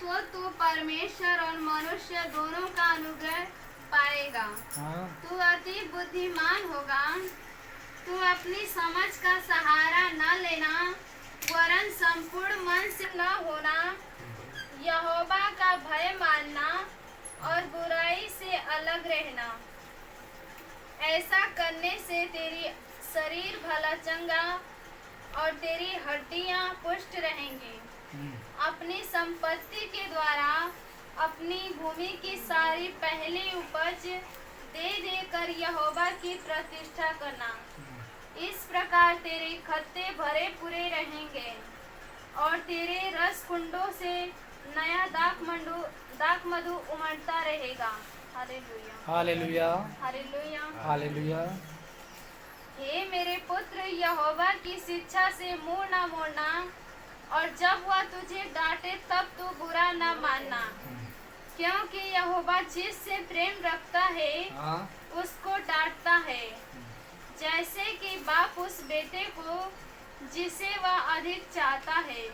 तो तू परमेश्वर और मनुष्य दोनों का अनुग्रह पाएगा। हाँ। तू अति बुद्धिमान होगा। तू अपनी समझ का सहारा न लेना, वरन संपूर्ण मन से न होना। यहोवा का भय मानना और बुराई से अलग रहना। ऐसा करने से तेरी शरीर भला चंगा और तेरी हड्डियां पुष्ट रहेंगी। अपनी संपत्ति के द्वारा अपनी भूमि की सारी पहली उपज दे देकर यहोवा की प्रतिष्ठा करना। इस प्रकार तेरे खत्ते भरे पूरे रहेंगे और तेरे रस कुंडों से नया दाख मधु उमड़ता रहेगा। Hallelujah, hallelujah, hallelujah, hallelujah. हे मेरे पुत्र, यहोवा की शिक्षा से मुंह न मोड़ना, और जब वह तुझे डांटे तब तू बुरा न मानना, क्योंकि यहोवा जिससे प्रेम रखता है हाँ। उसको डांटता है, जैसे कि बाप उस बेटे को जिसे वह अधिक चाहता है।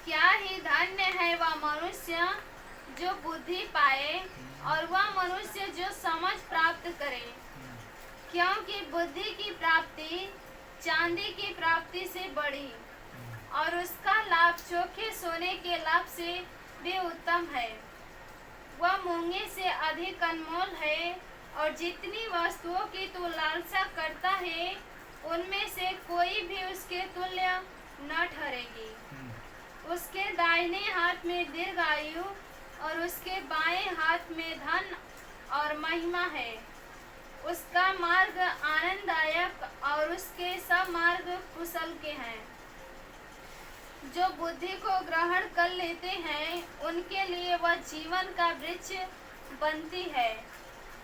क्या ही धन्य है वह मनुष्य जो बुद्धि पाए, और वह मनुष्य जो समझ प्राप्त करे, क्योंकि बुद्धि की प्राप्ति चांदी की प्राप्ति से बड़ी, और उसका लाभ चोखे सोने के लाभ से भी उत्तम है। वह मूंगे से अधिक अनमोल है, और जितनी वस्तुओं की तू लालसा करता है, उनमें से कोई भी उसके तुल्य न ठहरेगी। उसके दाहिने हाथ में दीर्घायु और उसके बाएं हाथ में धन और महिमा है। उसका मार्ग आनंददायक और उसके सब मार्ग कुशल के हैं। जो बुद्धि को ग्रहण कर लेते हैं उनके लिए वह जीवन का वृक्ष बनती है,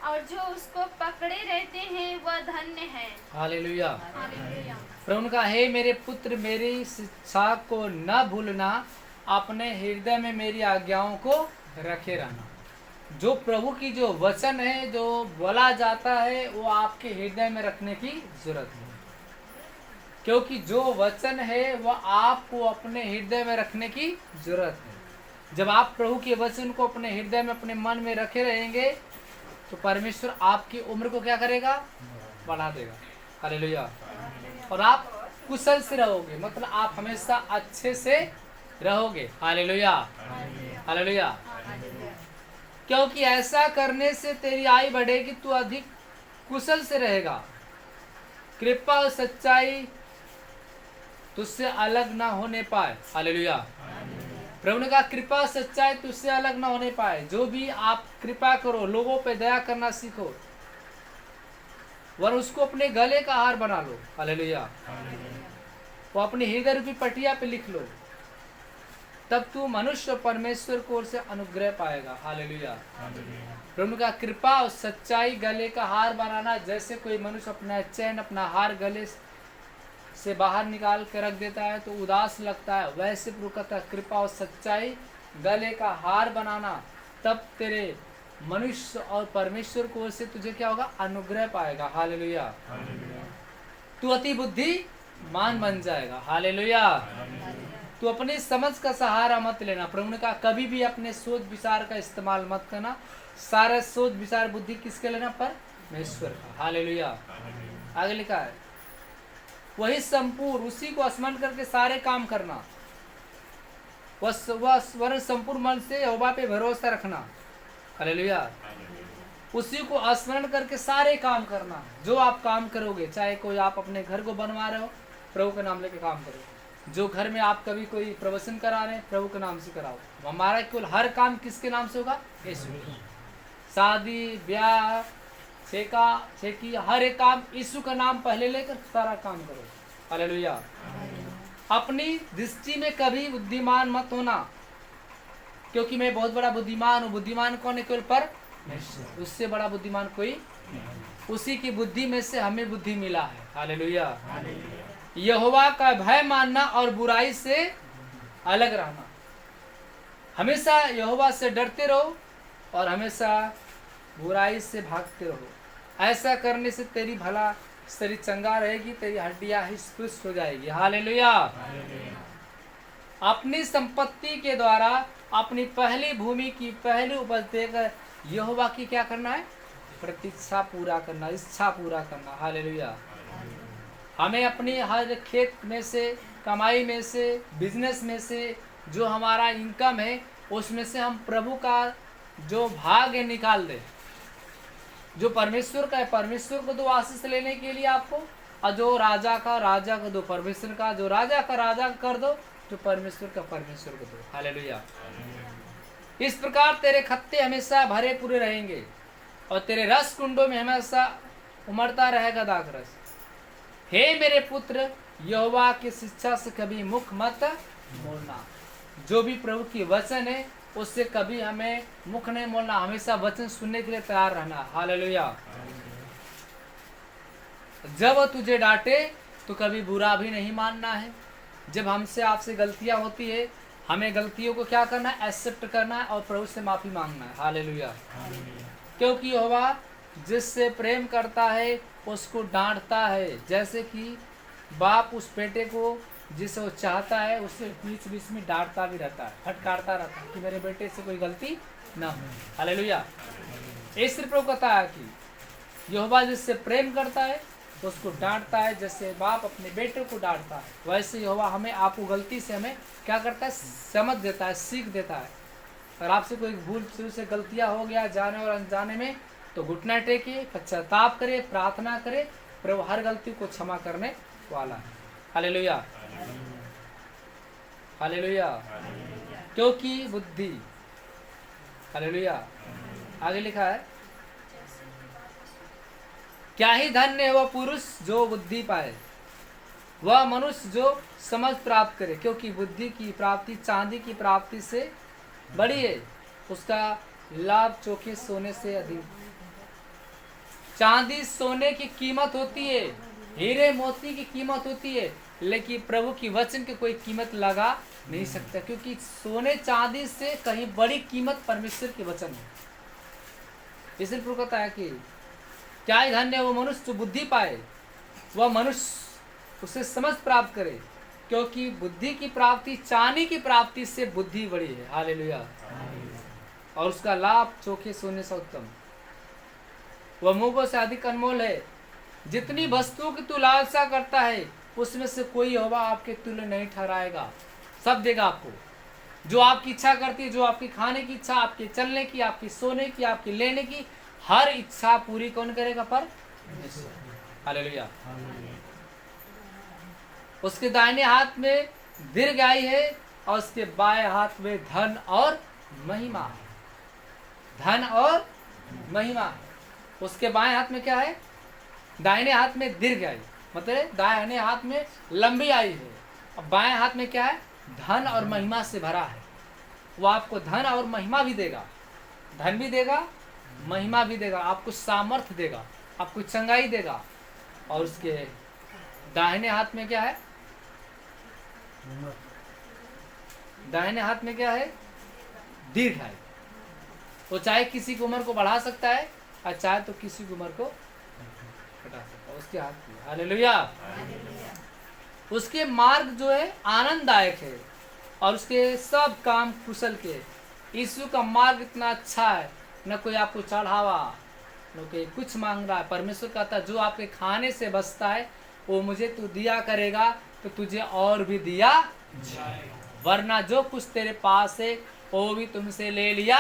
और जो उसको पकड़े रहते हैं वह धन्य है। हालेलुया। हालेलुया। प्रभु का हे मेरे पुत्र, मेरी शिक्षा को न भूलना, अपने हृदय में मेरी आज्ञाओं को रखे रहना। जो प्रभु की जो वचन है जो बोला जाता है वो आपके हृदय में रखने की जरूरत है, क्योंकि जो वचन है वह आपको अपने हृदय में रखने की जरूरत है। जब आप प्रभु के वचन को अपने हृदय में अपने मन में रखे रहेंगे तो परमेश्वर आपकी उम्र को क्या करेगा, बढ़ा देगा। हालेलुया। और आप कुशल से रहोगे, मतलब आप हमेशा अच्छे से रहोगे। Hallelujah, hallelujah. क्योंकि ऐसा करने से तेरी आयु बढ़ेगी, तू अधिक कुशल से रहेगा। कृपा और सच्चाई तुझसे अलग ना होने पाए। हालेलुया। प्रभु ने कहा कृपा सच्चाई तुझसे अलग ना होने पाए। जो भी आप कृपा करो, लोगों पे दया करना सीखो, वरन उसको अपने गले का हार बना लो। हालेलुया। वो अपनी हृदय रूपी पटिया पे लिख लो, तब तू मनुष्य और परमेश्वर को ओर से अनुग्रह पाएगा। हालेलुया। प्रभु का कृपा और सच्चाई गले का हार बनाना, जैसे कोई मनुष्य अपना चैन अपना हार गले से बाहर निकाल के रख देता है तो उदास लगता है, वैसे प्रभु का कृपा और सच्चाई गले का हार बनाना, तब तेरे मनुष्य और परमेश्वर को ओर से तुझे क्या होगा, अनुग्रह पाएगा। हालेलुया। तू अति बुद्धिमान बन जाएगा। हालेलुया। तू अपनी समझ का सहारा मत लेना। प्रभु ने कहा कभी भी अपने सोच विचार का इस्तेमाल मत करना। सारा सोच विचार बुद्धि किसके लेना, परमेश्वर का। हालेलुया। आगे लिखा है वही संपूर्ण, उसी को स्मरण करके सारे काम करना। वह संपूर्ण मन से यहोवा पे भरोसा रखना। हालेलुया। उसी को स्मरण करके सारे काम करना। जो आप काम करोगे, चाहे कोई आप अपने घर को बनवा रहे हो, प्रभु के नाम लेके काम करो। जो घर में आप कभी कोई प्रवचन करा रहे हैं, प्रभु के नाम से कराओ। हमारा केवल हर काम किसके नाम से होगा, यीशु। शादी ब्याह छेकी हर एक काम यीशु का नाम पहले लेकर सारा काम करो। हालेलुया। अपनी दृष्टि में कभी बुद्धिमान मत होना, क्योंकि मैं बहुत बड़ा बुद्धिमान हूँ। बुद्धिमान कौन है, केवल परमेश्वर। उससे बड़ा बुद्धिमान कोई, उसी की बुद्धि में से हमें बुद्धि मिला है। हालेलुया। यहोवा का भय मानना और बुराई से अलग रहना। हमेशा यहोवा से डरते रहो और हमेशा बुराई से भागते रहो। ऐसा करने से तेरी भला शरीर चंगा रहेगी, तेरी हड्डियां ही पुष्ट हो जाएगी। हालेलुया। अपनी संपत्ति के द्वारा अपनी पहली भूमि की पहली उपज देकर यहोवा की क्या करना है? प्रतीक्षा पूरा करना, इच्छा पूरा करना। हालेलुया। हमें अपनी हर खेत में से, कमाई में से, बिजनेस में से जो हमारा इनकम है उसमें से हम प्रभु का जो भाग है निकाल दे। जो परमेश्वर का है परमेश्वर को दो आशीष लेने के लिए आपको, और जो राजा का राजा को दो, परमेश्वर का जो राजा का राजा कर दो, जो परमेश्वर का परमेश्वर को दो। हालेलुया। इस प्रकार तेरे खत्ते हमेशा भरे पूरे रहेंगे और तेरे रस कुंडों में हमेशा उमड़ता रहेगा दाख रस। हे मेरे पुत्र, यहोवा की शिक्षा से कभी मुख मत मोड़ना। जो भी प्रभु की वचन है उससे कभी हमें मुख नहीं मोड़ना, हमेशा वचन सुनने के लिए तैयार रहना। हालेलुया। जब वो तुझे डांटे तो कभी बुरा भी नहीं मानना है। जब हमसे आपसे गलतियां होती है, हमें गलतियों को क्या करना है? एक्सेप्ट करना है और प्रभु से माफी मांगना है। हालेलुया। क्योंकि यहोवा जिससे प्रेम करता है उसको डांटता है, जैसे कि बाप उस बेटे को जिसे वो चाहता है उससे बीच बीच में डांटता भी रहता है, फटकारता रहता है कि मेरे बेटे से कोई गलती ना हो। हालेलुया। इसलिए प्रभु कहता है कि यहोवा जिससे प्रेम करता है उसको डांटता है, जैसे बाप अपने बेटे को डांटता है, वैसे यहोवा हमें आपको गलती से हमें क्या करता है? समझ देता है, सीख देता है। और आपसे कोई भूल शुरू से गलतियां हो गया जाने और अनजाने में, तो घुटना टेकिए, पश्चाताप करे, प्रार्थना करे, प्रभु हर गलती को क्षमा करने वाला है। हालेलुया। हालेलुया। क्योंकि बुद्धि, हालेलुया। आगे लिखा है, क्या ही धन्य है वह पुरुष जो बुद्धि पाए, वह मनुष्य जो समझ प्राप्त करे, क्योंकि बुद्धि की प्राप्ति चांदी की प्राप्ति से बड़ी है, उसका लाभ चोखे सोने से अधिक। चांदी सोने की कीमत होती है, हीरे मोती की कीमत होती है, लेकिन प्रभु की वचन की कोई कीमत लगा नहीं सकता, क्योंकि सोने चांदी से कहीं बड़ी कीमत परमेश्वर के वचन है। इसलिए प्रभु कहता है कि क्या ही धन्य वो मनुष्य जो बुद्धि पाए, वह मनुष्य उसे समझ प्राप्त करे, क्योंकि बुद्धि की प्राप्ति चांदी की प्राप्ति से बुद्धि बड़ी है। हालेलुया। और उसका लाभ चोखे सोने से उत्तम, वह मूंगों से अधिक अनमोल है। जितनी वस्तुओं की तू लालसा करता है उसमें से कोई यहोवा आपके तुल्य नहीं ठहराएगा। सब देगा आपको, जो आपकी इच्छा करती है, जो आपकी खाने की इच्छा, आपके चलने की, आपकी सोने की, आपकी लेने की, हर इच्छा पूरी कौन करेगा? परमेश्वर। हालेलुया। उसके दाहिने हाथ में दीर्घायु है और उसके बाएं हाथ में धन और महिमा है। धन और महिमा। उसके बाएं हाथ में क्या है? दाहिने हाथ में दीर्घायु, मतलब दाहिने हाथ में लंबी आयु है, और बाएं हाथ में क्या है? धन और महिमा से भरा है। वो आपको धन और महिमा भी देगा, धन भी देगा, महिमा भी देगा, आपको सामर्थ्य देगा, आपको चंगाई देगा। और उसके दाहिने हाथ में क्या है? दाहिने हाथ में क्या है? दीर्घायु। वो चाहे किसी की उम्र को बढ़ा सकता है और चाहे तो किसी की उम्र को घटा सकता है, उसके हाथ में। हालेलुया। उसके मार्ग जो है आनंददायक है और उसके सब काम कुशल के। यीशु का मार्ग इतना अच्छा है, न कोई आपको चढ़ावा, न कोई कुछ मांग रहा है। परमेश्वर कहता है जो आपके खाने से बचता है वो मुझे तू दिया करेगा तो तुझे और भी दिया जाएगा, वरना जो कुछ तेरे पास है वो भी तुमसे ले लिया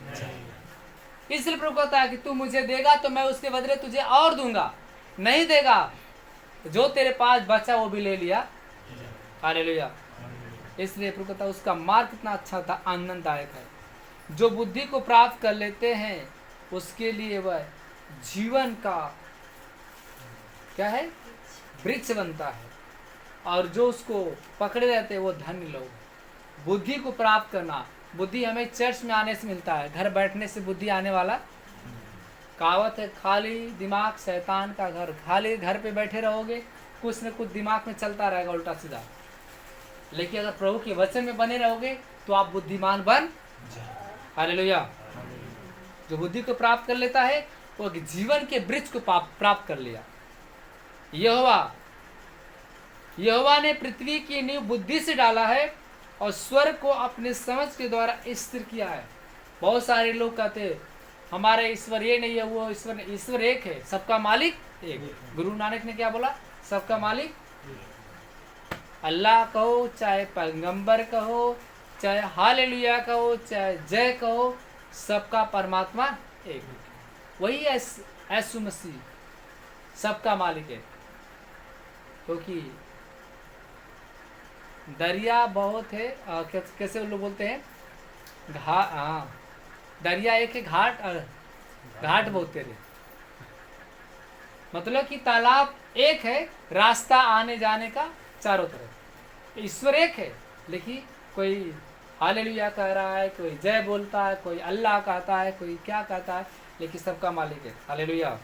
जाएगा। इसलिए प्रभु कहता है कि तू मुझे देगा तो मैं उसके बदले तुझे और दूंगा, नहीं देगा जो तेरे पास बचा वो भी ले लिया। हालेलुया। इसलिए प्रभु कहता है उसका मार्ग कितना अच्छा था, आनंददायक है। जो बुद्धि को प्राप्त कर लेते हैं उसके लिए वह जीवन का क्या है? वृक्ष बनता है, और जो उसको पकड़े रहते हैं वो धन्य लोग। बुद्धि को प्राप्त करना, बुद्धि हमें चर्च में आने से मिलता है, घर बैठने से बुद्धि आने वाला कहावत है, खाली दिमाग शैतान का घर। खाली घर पे बैठे रहोगे कुछ न कुछ दिमाग में चलता रहेगा उल्टा सीधा, लेकिन अगर प्रभु के वचन में बने रहोगे तो आप बुद्धिमान बन जाओ। हालेलुया। जो बुद्धि को प्राप्त कर लेता है वो जीवन के वृक्ष को प्राप्त कर लिया। यहोवा ने पृथ्वी की नींव बुद्धि से डाला है और स्वर्ग को अपने समझ के द्वारा स्थिर किया है। बहुत सारे लोग कहते हैं हमारे ईश्वर ये नहीं है वो ईश्वर नहीं, ईश्वर एक है, सबका मालिक एक। गुरु नानक ने क्या बोला? सबका मालिक अल्लाह कहो, चाहे पैगंबर कहो, चाहे हालेलुया कहो, चाहे जय कहो, सबका परमात्मा एक। वही यीशु मसीह सबका मालिक है। क्योंकि दरिया बहुत है, कैसे लोग बोलते हैं हाँ, दरिया एक है, घाट बहुत तेरे। मतलब कि तालाब एक है, रास्ता आने जाने का चारों तरफ। ईश्वर एक है, लेकिन कोई हालेलुया कह रहा है, कोई जय बोलता है, कोई अल्लाह कहता है, कोई क्या कहता है, लेकिन सबका मालिक है। हालेलुया।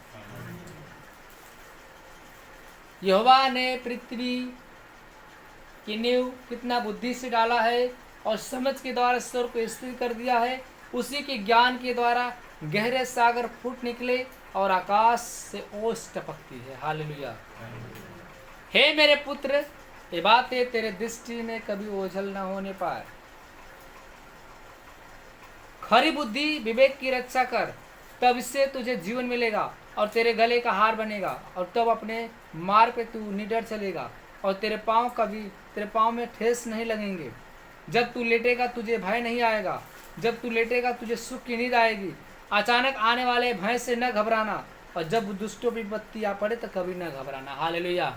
यहोवा ने पृथ्वी की नींव कितना बुद्धि से डाला है और समझ के द्वारा स्वर को स्थिर कर दिया है। उसी के ज्ञान के द्वारा गहरे सागर फूट निकले और आकाश से ओस टपकती है। हालेलुया। हे मेरे पुत्र, ये बातें तेरे दृष्टि में कभी ओझल न होने पाए। खरी बुद्धि विवेक की रक्षा कर, तब इससे तुझे जीवन मिलेगा और तेरे गले का हार बनेगा, और तब अपने मार्ग पे तू निडर चलेगा और तेरे पाँव में ठेस नहीं लगेंगे। जब तू लेटेगा तुझे भय नहीं आएगा, जब तू लेटेगा तुझे सुख की नींद आएगी। अचानक आने वाले भय से न घबराना, और जब दुष्टों की विपत्ति आ पड़े तो कभी न घबराना। हालेलुया।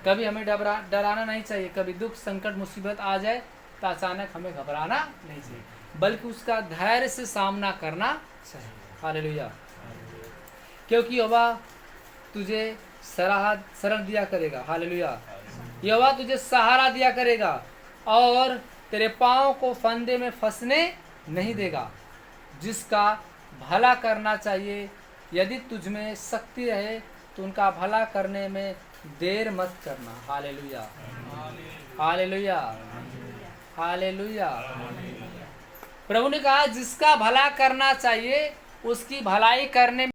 कभी हमें डराना नहीं चाहिए। कभी दुख संकट मुसीबत आ जाए तो अचानक हमें घबराना नहीं चाहिए, बल्कि उसका धैर्य से सामना करना चाहिए। हालेलुया। क्योंकि यहोवा तुझे शरण दिया करेगा। हालेलुया। यहोवा तुझे सहारा दिया करेगा और तेरे पाँव को फंदे में फंसने नहीं देगा। जिसका भला करना चाहिए, यदि तुझ में शक्ति रहे तो उनका भला करने में देर मत करना। हालेलुया। हालेलुया। हालेलुया। प्रभु ने कहा जिसका भला करना चाहिए उसकी भलाई करने